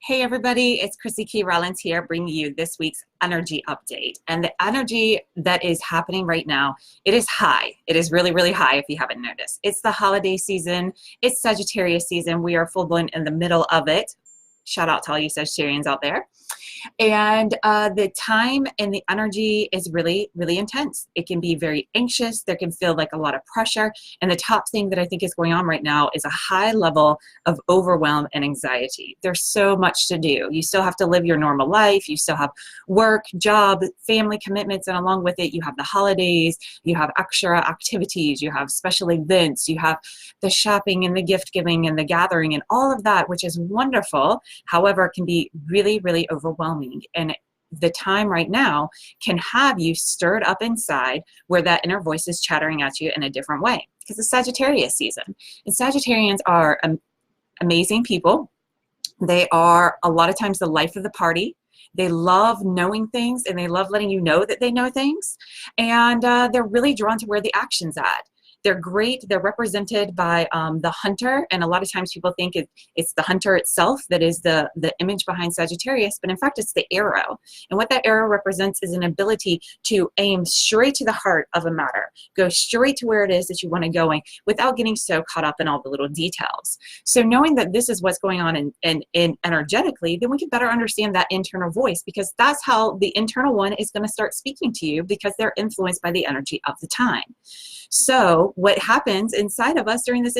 Hey everybody, it's Chrissy K. Rollins here bringing you this week's energy update. And the energy that is happening right now, it is high. It is really, really high if you haven't noticed. It's the holiday season. It's Sagittarius season. We are full blown in the middle of it. Shout out to all you Sagittarians out there. And the time and the energy is really, really intense. It can be very anxious. There can feel like a lot of pressure. And the top thing that I think is going on right now is a high level of overwhelm and anxiety. There's so much to do. You still have to live your normal life. You still have work, job, family commitments, and along with it, you have the holidays, you have extra activities, you have special events, you have the shopping and the gift giving and the gathering and all of that, which is wonderful. However, it can be really, really overwhelming. And the time right now can have you stirred up inside where that inner voice is chattering at you in a different way, because it's Sagittarius season. And Sagittarians are amazing people. They are a lot of times the life of the party. They love knowing things and they love letting you know that they know things. And they're really drawn to where the action's at. They're great. They're represented by the hunter, and a lot of times people think it's the hunter itself that is the image behind Sagittarius, but in fact it's the arrow. And what that arrow represents is an ability to aim straight to the heart of a matter, go straight to where it is that you want to go without getting so caught up in all the little details. So knowing that this is what's going on in energetically, then we can better understand that internal voice, because that's how the internal one is going to start speaking to you, because they're influenced by the energy of the time. So what happens inside of us during this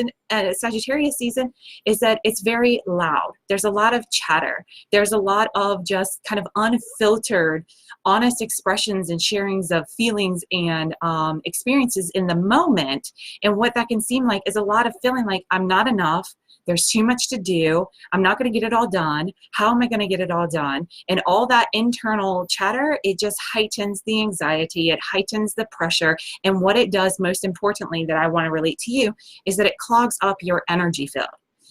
Sagittarius season is that it's very loud. There's a lot of chatter. There's a lot of just kind of unfiltered, honest expressions and sharings of feelings and experiences in the moment. And what that can seem like is a lot of feeling like I'm not enough. There's too much to do. I'm not going to get it all done. How am I going to get it all done? And all that internal chatter, it just heightens the anxiety. It heightens the pressure. And what it does, most importantly, that I want to relate to you, is that it clogs up your energy field.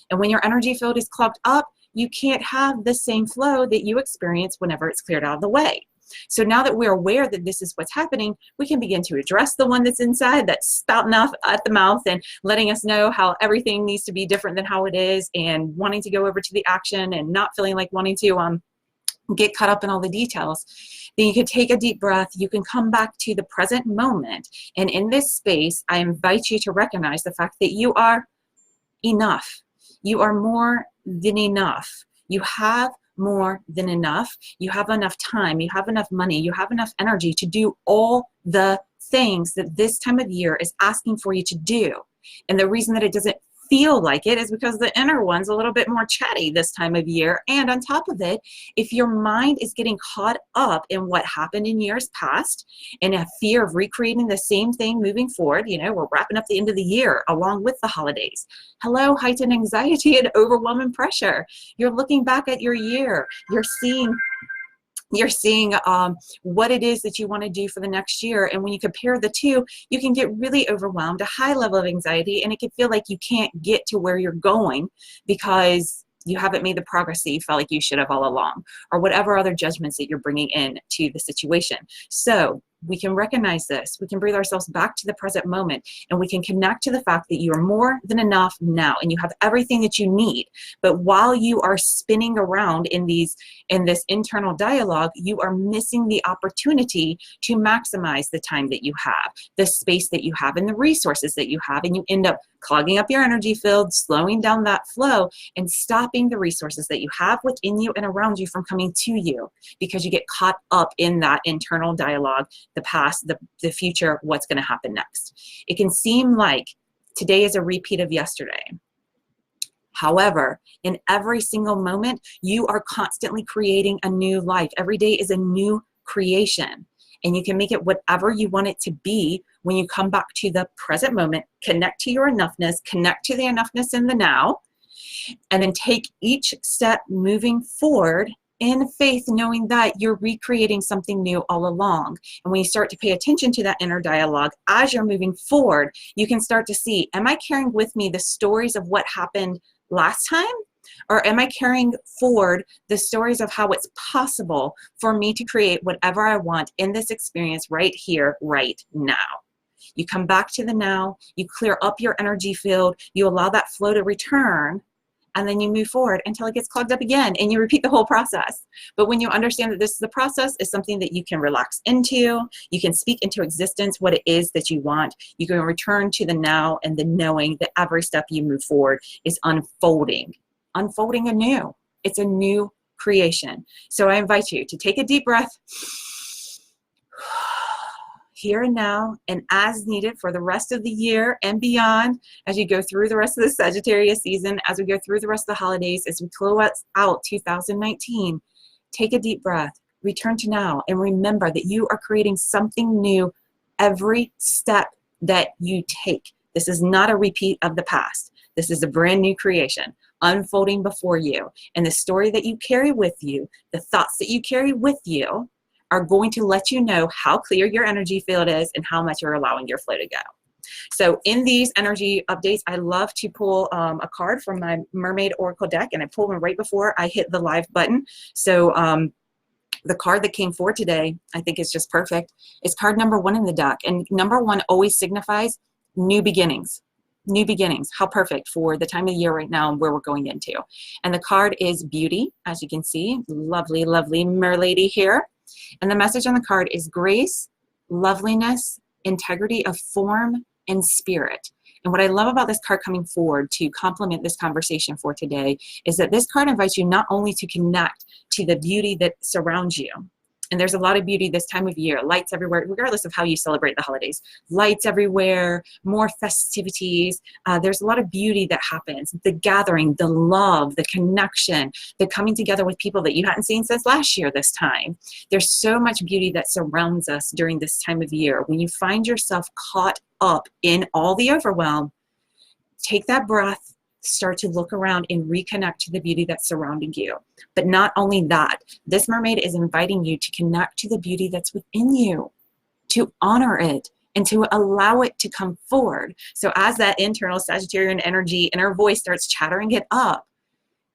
And when your energy field is clogged up, you can't have the same flow that you experience whenever it's cleared out of the way. So now that we're aware that this is what's happening, we can begin to address the one that's inside, that's spouting off at the mouth and letting us know how everything needs to be different than how it is, and wanting to go over to the action and not feeling like wanting to get caught up in all the details. Then you can take a deep breath. You can come back to the present moment. And in this space, I invite you to recognize the fact that you are enough. You are more than enough. You have more than enough. You have enough time. You have enough money. You have enough energy to do all the things that this time of year is asking for you to do. And the reason that it doesn't feel like it is because the inner one's a little bit more chatty this time of year. And on top of it, if your mind is getting caught up in what happened in years past and a fear of recreating the same thing moving forward, we're wrapping up the end of the year along with the holidays. Hello, heightened anxiety and overwhelming pressure. You're looking back at your year. You're seeing what it is that you want to do for the next year. And when you compare the two, you can get really overwhelmed, a high level of anxiety, and it can feel like you can't get to where you're going because you haven't made the progress that you felt like you should have all along, or whatever other judgments that you're bringing in to the situation. So we can recognize this. We can breathe ourselves back to the present moment, and we can connect to the fact that you are more than enough now, and you have everything that you need. But while you are spinning around in this internal dialogue, you are missing the opportunity to maximize the time that you have, the space that you have, and the resources that you have, and you end up clogging up your energy field, slowing down that flow, and stopping the resources that you have within you and around you from coming to you, because you get caught up in that internal dialogue, the past, the future, what's going to happen next. It can seem like today is a repeat of yesterday. However, in every single moment, you are constantly creating a new life. Every day is a new creation. And you can make it whatever you want it to be when you come back to the present moment, connect to your enoughness, connect to the enoughness in the now, and then take each step moving forward in faith, knowing that you're recreating something new all along. And when you start to pay attention to that inner dialogue as you're moving forward, you can start to see, am I carrying with me the stories of what happened last time? Or am I carrying forward the stories of how it's possible for me to create whatever I want in this experience right here, right now? You come back to the now, you clear up your energy field, you allow that flow to return, and then you move forward until it gets clogged up again, and you repeat the whole process. But when you understand that this is the process, is something that you can relax into, you can speak into existence what it is that you want, you can return to the now and the knowing that every step you move forward is unfolding anew. It's a new creation. So I invite you to take a deep breath here and now, and as needed for the rest of the year and beyond, as you go through the rest of the Sagittarius season, as we go through the rest of the holidays, as we close out 2019, take a deep breath, return to now, and remember that you are creating something new every step that you take. This is not a repeat of the past. This is a brand new creation unfolding before you. And the story that you carry with you, the thoughts that you carry with you, are going to let you know how clear your energy field is and how much you're allowing your flow to go. So in these energy updates, I love to pull a card from my Mermaid Oracle deck, and I pull one right before I hit the live button. So the card that came for today, I think is just perfect. It's card number 1 in the deck, and number 1 always signifies new beginnings. New beginnings. How perfect for the time of year right now and where we're going into. And the card is Beauty, as you can see. Lovely, lovely merlady here. And the message on the card is grace, loveliness, integrity of form, and spirit. And what I love about this card coming forward to complement this conversation for today is that this card invites you not only to connect to the beauty that surrounds you, and there's a lot of beauty this time of year, lights everywhere, regardless of how you celebrate the holidays. Lights everywhere, more festivities. There's a lot of beauty that happens. The gathering, the love, the connection, the coming together with people that you hadn't seen since last year this time. There's so much beauty that surrounds us during this time of year. When you find yourself caught up in all the overwhelm, take that breath, start to look around and reconnect to the beauty that's surrounding you. But not only that, this mermaid is inviting you to connect to the beauty that's within you, to honor it, and to allow it to come forward. So as that internal Sagittarian energy, inner voice starts chattering it up,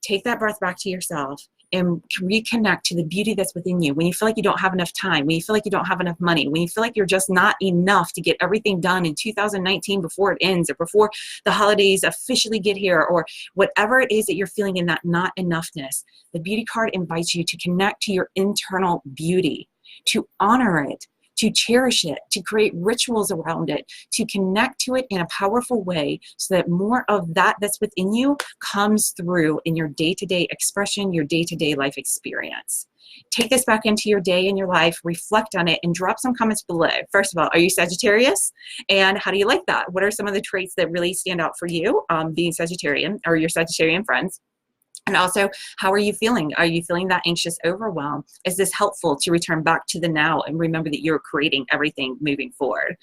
take that breath back to yourself and reconnect to the beauty that's within you. When you feel like you don't have enough time, when you feel like you don't have enough money, when you feel like you're just not enough to get everything done in 2019 before it ends, or before the holidays officially get here, or whatever it is that you're feeling in that not enoughness, the beauty card invites you to connect to your internal beauty, to honor it, to cherish it, to create rituals around it, to connect to it in a powerful way so that more of that that's within you comes through in your day-to-day expression, your day-to-day life experience. Take this back into your day and your life, reflect on it, and drop some comments below. First of all, are you Sagittarius? And how do you like that? What are some of the traits that really stand out for you being Sagittarian, or your Sagittarian friends? And also, how are you feeling? Are you feeling that anxious overwhelm? Is this helpful to return back to the now and remember that you're creating everything moving forward?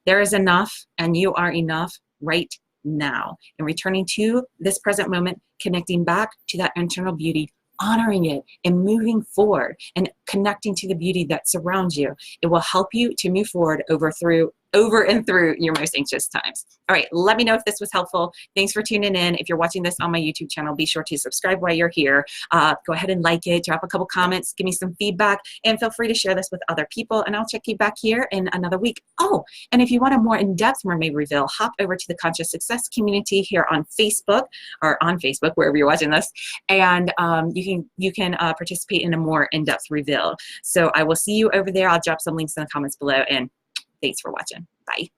There is enough, and you are enough right now. And returning to this present moment, connecting back to that internal beauty, honoring it, and moving forward, and connecting to the beauty that surrounds you. It will help you to move forward over and through your most anxious times. All right, let me know if this was helpful. Thanks for tuning in. If you're watching this on my YouTube channel, be sure to subscribe while you're here. Go ahead and like it, drop a couple comments, give me some feedback, and feel free to share this with other people, and I'll check you back here in another week. Oh, and if you want a more in-depth mermaid reveal, hop over to the Conscious Success community here on Facebook, wherever you're watching this, and you can participate in a more in-depth reveal. So I will see you over there. I'll drop some links in the comments below, and thanks for watching. Bye.